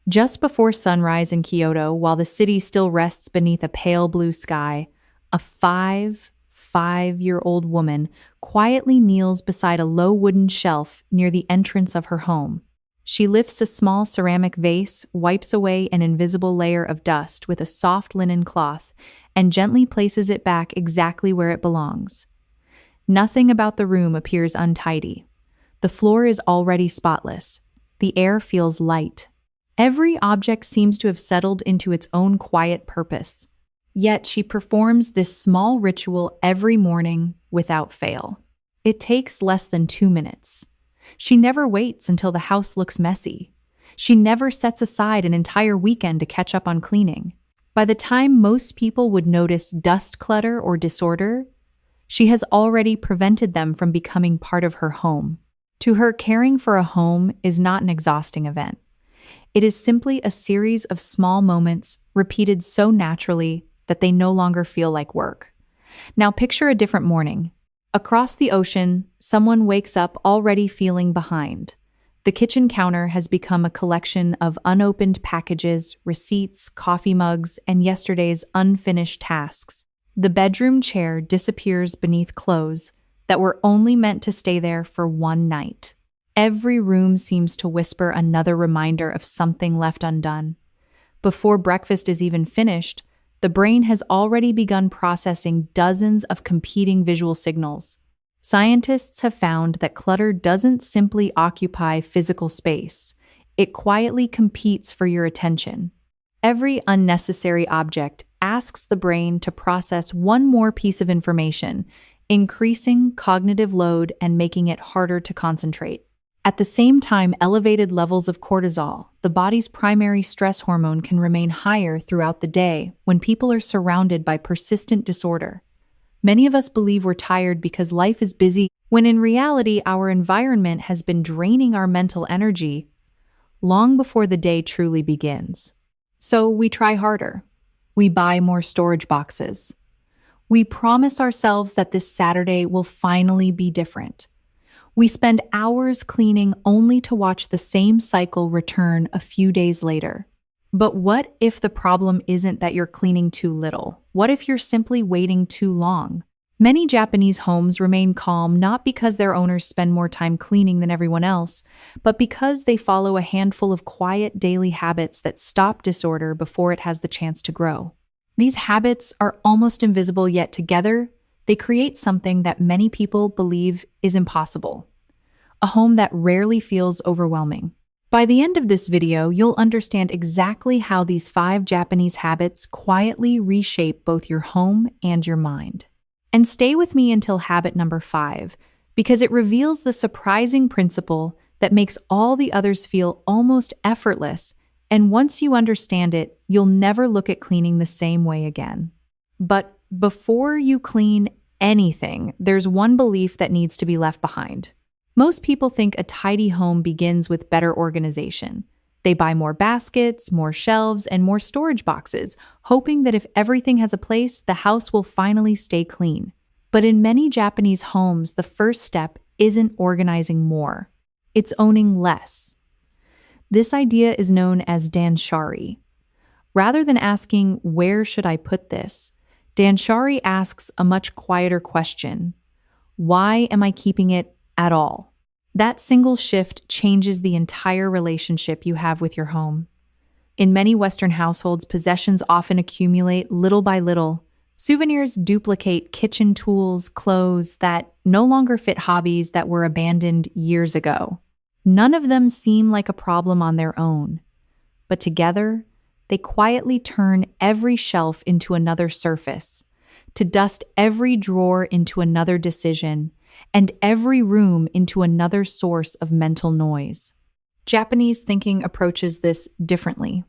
Just before sunrise in Kyoto, while the city still rests beneath a pale blue sky, a five-year-old woman quietly kneels beside a low wooden shelf near the entrance of her home. She lifts a small ceramic vase, wipes away an invisible layer of dust with a soft linen cloth, and gently places it back exactly where it belongs. Nothing about the room appears untidy. The floor is already spotless. The air feels light. Every object seems to have settled into its own quiet purpose. Yet she performs this small ritual every morning without fail. It takes less than 2 minutes. She never waits until the house looks messy. She never sets aside an entire weekend to catch up on cleaning. By the time most people would notice dust clutter or disorder, she has already prevented them from becoming part of her home. To her, caring for a home is not an exhausting event. It is simply a series of small moments repeated so naturally that they no longer feel like work. Now picture a different morning. Across the ocean, someone wakes up already feeling behind. The kitchen counter has become a collection of unopened packages, receipts, coffee mugs, and yesterday's unfinished tasks. The bedroom chair disappears beneath clothes that were only meant to stay there for one night. Every room seems to whisper another reminder of something left undone. Before breakfast is even finished, the brain has already begun processing dozens of competing visual signals. Scientists have found that clutter doesn't simply occupy physical space. It quietly competes for your attention. Every unnecessary object asks the brain to process one more piece of information, increasing cognitive load and making it harder to concentrate. At the same time, elevated levels of cortisol, the body's primary stress hormone, can remain higher throughout the day when people are surrounded by persistent disorder. Many of us believe we're tired because life is busy, when in reality our environment has been draining our mental energy long before the day truly begins. So we try harder. We buy more storage boxes. We promise ourselves that this Saturday will finally be different. We spend hours cleaning only to watch the same cycle return a few days later. But what if the problem isn't that you're cleaning too little? What if you're simply waiting too long? Many Japanese homes remain calm not because their owners spend more time cleaning than everyone else, but because they follow a handful of quiet daily habits that stop disorder before it has the chance to grow. These habits are almost invisible, yet together, they create something that many people believe is impossible. A home that rarely feels overwhelming. By the end of this video, you'll understand exactly how these 5 Japanese habits quietly reshape both your home and your mind. And stay with me until habit number 5, because it reveals the surprising principle that makes all the others feel almost effortless, and once you understand it, you'll never look at cleaning the same way again. But before you clean anything, there's one belief that needs to be left behind. Most people think a tidy home begins with better organization. They buy more baskets, more shelves, and more storage boxes, hoping that if everything has a place, the house will finally stay clean. But in many Japanese homes, the first step isn't organizing more. It's owning less. This idea is known as Danshari. Rather than asking, "Where should I put this?" Danshari asks a much quieter question. Why am I keeping it at all? That single shift changes the entire relationship you have with your home. In many Western households, possessions often accumulate little by little. Souvenirs duplicate kitchen tools, clothes that no longer fit, hobbies that were abandoned years ago. None of them seem like a problem on their own, but together, they quietly turn every shelf into another surface, to dust every drawer into another decision, and every room into another source of mental noise. Japanese thinking approaches this differently.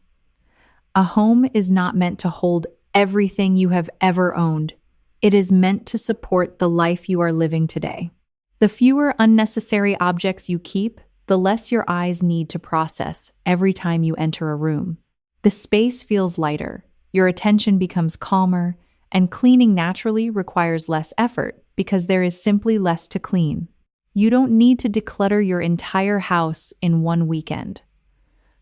A home is not meant to hold everything you have ever owned. It is meant to support the life you are living today. The fewer unnecessary objects you keep, the less your eyes need to process every time you enter a room. The space feels lighter, your attention becomes calmer, and cleaning naturally requires less effort because there is simply less to clean. You don't need to declutter your entire house in one weekend.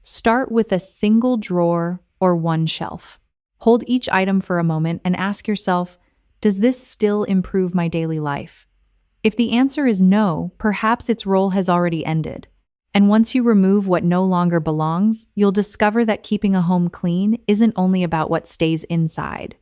Start with a single drawer or one shelf. Hold each item for a moment and ask yourself, does this still improve my daily life? If the answer is no, perhaps its role has already ended. And once you remove what no longer belongs, you'll discover that keeping a home clean isn't only about what stays inside.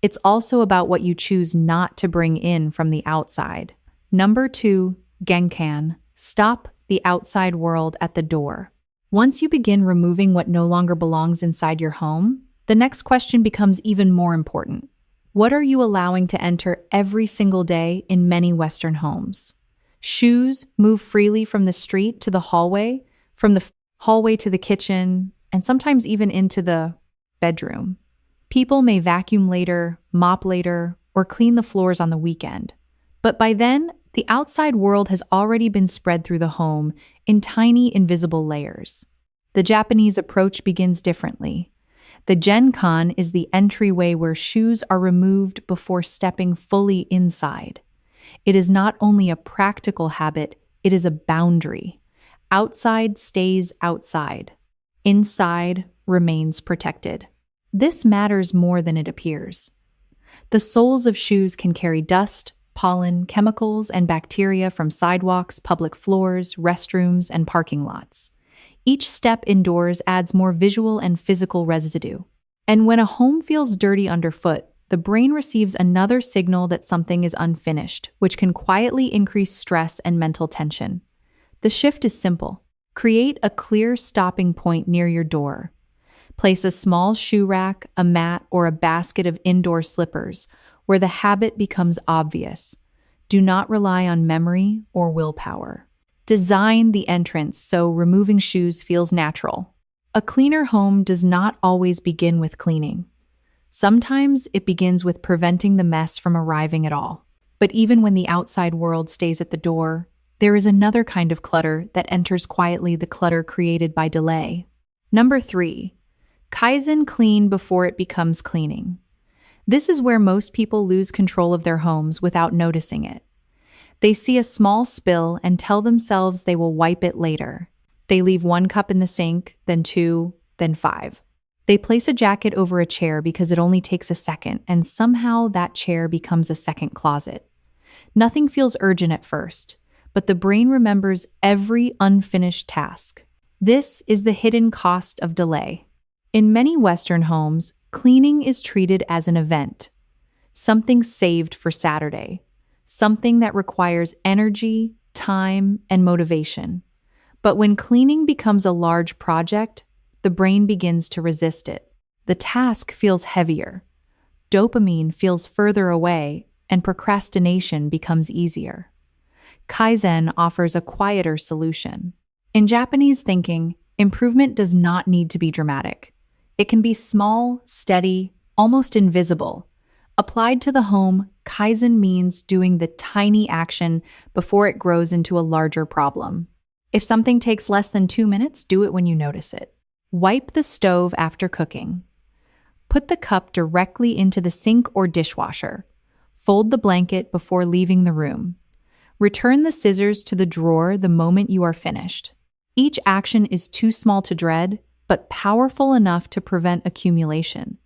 It's also about what you choose not to bring in from the outside. Number 2, Genkan. Stop the outside world at the door. Once you begin removing what no longer belongs inside your home, the next question becomes even more important. What are you allowing to enter every single day in many Western homes? Shoes move freely from the street to the hallway, from the hallway to the kitchen, and sometimes even into the bedroom. People may vacuum later, mop later, or clean the floors on the weekend. But by then, the outside world has already been spread through the home in tiny, invisible layers. The Japanese approach begins differently. The Genkan is the entryway where shoes are removed before stepping fully inside. It is not only a practical habit, it is a boundary. Outside stays outside. Inside remains protected. This matters more than it appears. The soles of shoes can carry dust, pollen, chemicals, and bacteria from sidewalks, public floors, restrooms, and parking lots. Each step indoors adds more visual and physical residue. And when a home feels dirty underfoot, the brain receives another signal that something is unfinished, which can quietly increase stress and mental tension. The shift is simple. Create a clear stopping point near your door. Place a small shoe rack, a mat, or a basket of indoor slippers where the habit becomes obvious. Do not rely on memory or willpower. Design the entrance so removing shoes feels natural. A cleaner home does not always begin with cleaning. Sometimes it begins with preventing the mess from arriving at all. But even when the outside world stays at the door, there is another kind of clutter that enters quietly, the clutter created by delay. Number 3, Kaizen, clean before it becomes cleaning. This is where most people lose control of their homes without noticing it. They see a small spill and tell themselves they will wipe it later. They leave 1 cup in the sink, then 2, then 5. They place a jacket over a chair because it only takes a second, and somehow that chair becomes a second closet. Nothing feels urgent at first, but the brain remembers every unfinished task. This is the hidden cost of delay. In many Western homes, cleaning is treated as an event, something saved for Saturday, something that requires energy, time, and motivation. But when cleaning becomes a large project, the brain begins to resist it. The task feels heavier. Dopamine feels further away, and procrastination becomes easier. Kaizen offers a quieter solution. In Japanese thinking, improvement does not need to be dramatic. It can be small, steady, almost invisible. Applied to the home, Kaizen means doing the tiny action before it grows into a larger problem. If something takes less than 2 minutes, do it when you notice it. Wipe the stove after cooking. Put the cup directly into the sink or dishwasher. Fold the blanket before leaving the room. Return the scissors to the drawer the moment you are finished. Each action is too small to dread, but powerful enough to prevent accumulation.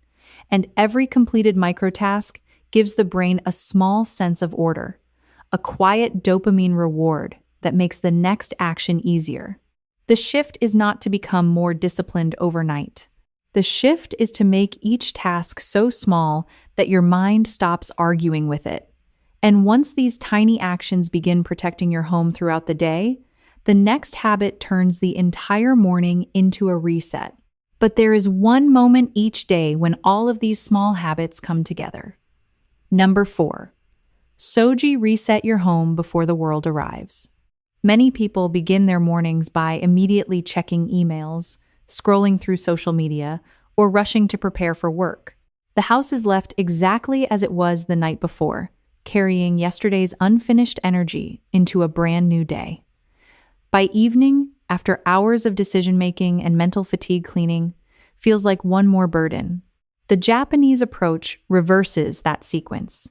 And every completed microtask gives the brain a small sense of order, a quiet dopamine reward that makes the next action easier. The shift is not to become more disciplined overnight. The shift is to make each task so small that your mind stops arguing with it. And once these tiny actions begin protecting your home throughout the day, the next habit turns the entire morning into a reset. But there is one moment each day when all of these small habits come together. Number 4, Soji, reset your home before the world arrives. Many people begin their mornings by immediately checking emails, scrolling through social media, or rushing to prepare for work. The house is left exactly as it was the night before, carrying yesterday's unfinished energy into a brand new day. By evening, after hours of decision-making and mental fatigue, cleaning feels like one more burden. The Japanese approach reverses that sequence.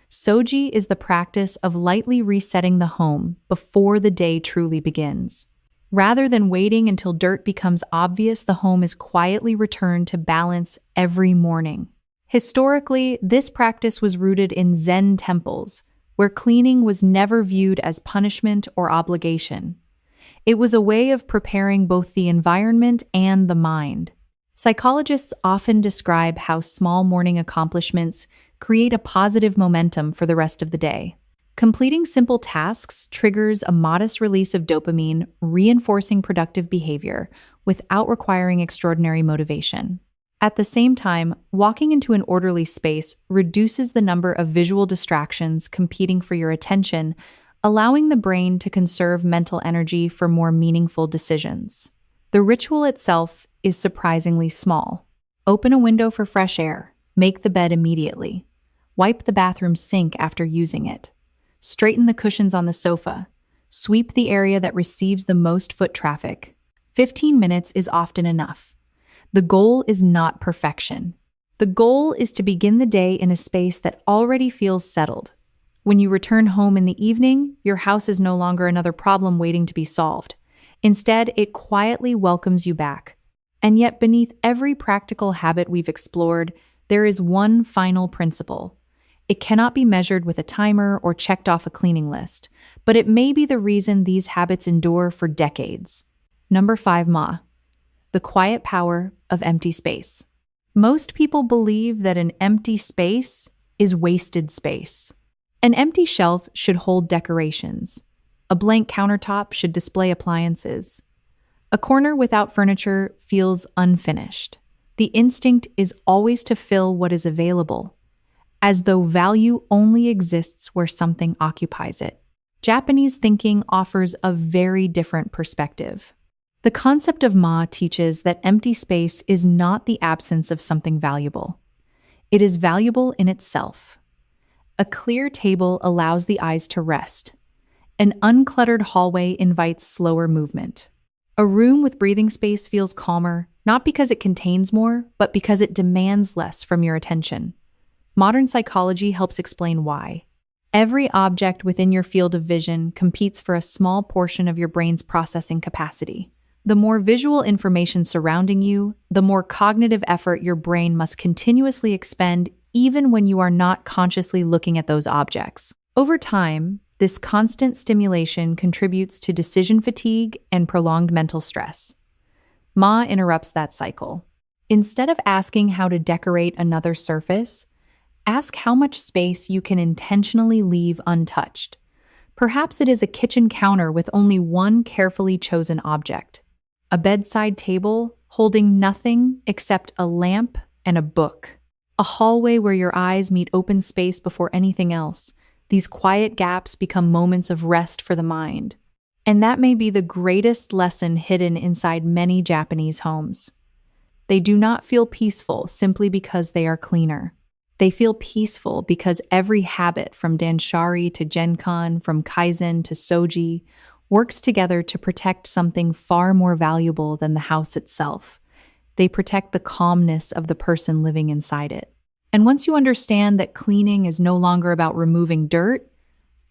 Soji is the practice of lightly resetting the home before the day truly begins. Rather than waiting until dirt becomes obvious, the home is quietly returned to balance every morning. Historically, this practice was rooted in Zen temples, where cleaning was never viewed as punishment or obligation. It was a way of preparing both the environment and the mind. Psychologists often describe how small morning accomplishments create a positive momentum for the rest of the day. Completing simple tasks triggers a modest release of dopamine, reinforcing productive behavior without requiring extraordinary motivation. At the same time, walking into an orderly space reduces the number of visual distractions competing for your attention, allowing the brain to conserve mental energy for more meaningful decisions. The ritual itself is surprisingly small. Open a window for fresh air, make the bed immediately, wipe the bathroom sink after using it, straighten the cushions on the sofa, sweep the area that receives the most foot traffic. 15 minutes is often enough. The goal is not perfection. The goal is to begin the day in a space that already feels settled. When you return home in the evening, your house is no longer another problem waiting to be solved. Instead, it quietly welcomes you back. And yet, beneath every practical habit we've explored, there is one final principle. It cannot be measured with a timer or checked off a cleaning list, but it may be the reason these habits endure for decades. Number 5, the quiet power of empty space. Most people believe that an empty space is wasted space. An empty shelf should hold decorations. A blank countertop should display appliances. A corner without furniture feels unfinished. The instinct is always to fill what is available, as though value only exists where something occupies it. Japanese thinking offers a very different perspective. The concept of teaches that empty space is not the absence of something valuable. It is valuable in itself. A clear table allows the eyes to rest. An uncluttered hallway invites slower movement. A room with breathing space feels calmer, not because it contains more, but because it demands less from your attention. Modern psychology helps explain why. Every object within your field of vision competes for a small portion of your brain's processing capacity. The more visual information surrounding you, the more cognitive effort your brain must continuously expend even when you are not consciously looking at those objects. Over time, this constant stimulation contributes to decision fatigue and prolonged mental stress. Interrupts that cycle. Instead of asking how to decorate another surface, ask how much space you can intentionally leave untouched. Perhaps it is a kitchen counter with only one carefully chosen object. A bedside table holding nothing except a lamp and a book. A hallway where your eyes meet open space before anything else. These quiet gaps become moments of rest for the mind. And that may be the greatest lesson hidden inside many Japanese homes. They do not feel peaceful simply because they are cleaner. They feel peaceful because every habit, from Danshari to Genkan, from Kaizen to Soji, works together to protect something far more valuable than the house itself. They protect the calmness of the person living inside it. And once you understand that cleaning is no longer about removing dirt,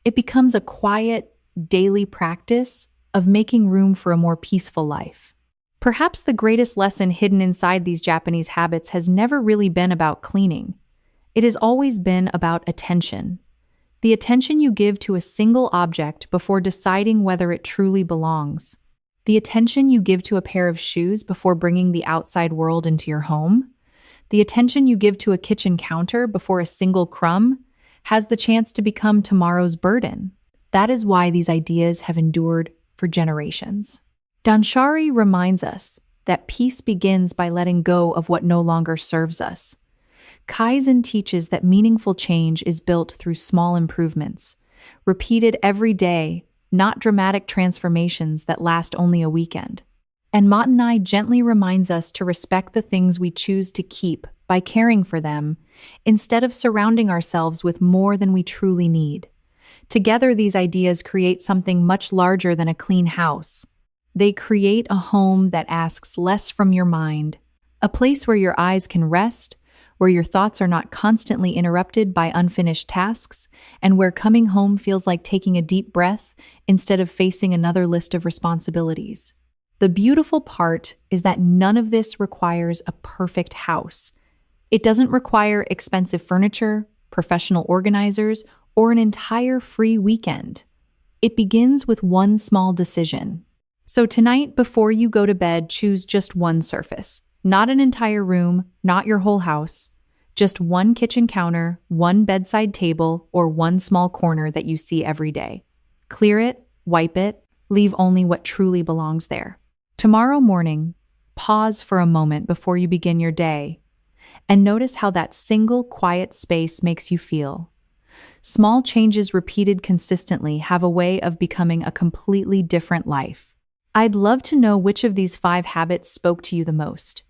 it becomes a quiet, daily practice of making room for a more peaceful life. Perhaps the greatest lesson hidden inside these Japanese habits has never really been about cleaning. It has always been about attention. The attention you give to a single object before deciding whether it truly belongs. The attention you give to a pair of shoes before bringing the outside world into your home. The attention you give to a kitchen counter before a single crumb has the chance to become tomorrow's burden. That is why these ideas have endured for generations. Danshari reminds us that peace begins by letting go of what no longer serves us. Kaizen teaches that meaningful change is built through small improvements, repeated every day, not dramatic transformations that last only a weekend. And Matanai gently reminds us to respect the things we choose to keep by caring for them, instead of surrounding ourselves with more than we truly need. Together, these ideas create something much larger than a clean house. They create a home that asks less from your mind, a place where your eyes can rest, where your thoughts are not constantly interrupted by unfinished tasks, and where coming home feels like taking a deep breath instead of facing another list of responsibilities. The beautiful part is that none of this requires a perfect house. It doesn't require expensive furniture, professional organizers, or an entire free weekend. It begins with one small decision. So tonight, before you go to bed, choose just one surface. Not an entire room, not your whole house. Just one kitchen counter, one bedside table, or one small corner that you see every day. Clear it, wipe it, leave only what truly belongs there. Tomorrow morning, pause for a moment before you begin your day and notice how that single quiet space makes you feel. Small changes repeated consistently have a way of becoming a completely different life. I'd love to know which of these 5 habits spoke to you the most.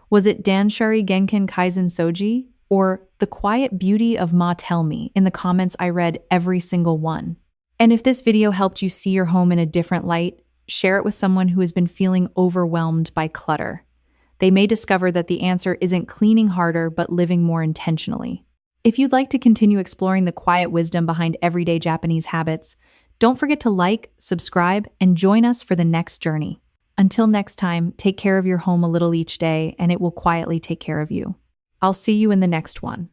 Was it Danshari, Genkan, Kaizen, Soji? Or the quiet beauty of Ma? Tell me in the comments. I read every single one. And if this video helped you see your home in a different light, share it with someone who has been feeling overwhelmed by clutter. They may discover that the answer isn't cleaning harder, but living more intentionally. If you'd like to continue exploring the quiet wisdom behind everyday Japanese habits, don't forget to like, subscribe, and join us for the next journey. Until next time, take care of your home a little each day, and it will quietly take care of you. I'll see you in the next one.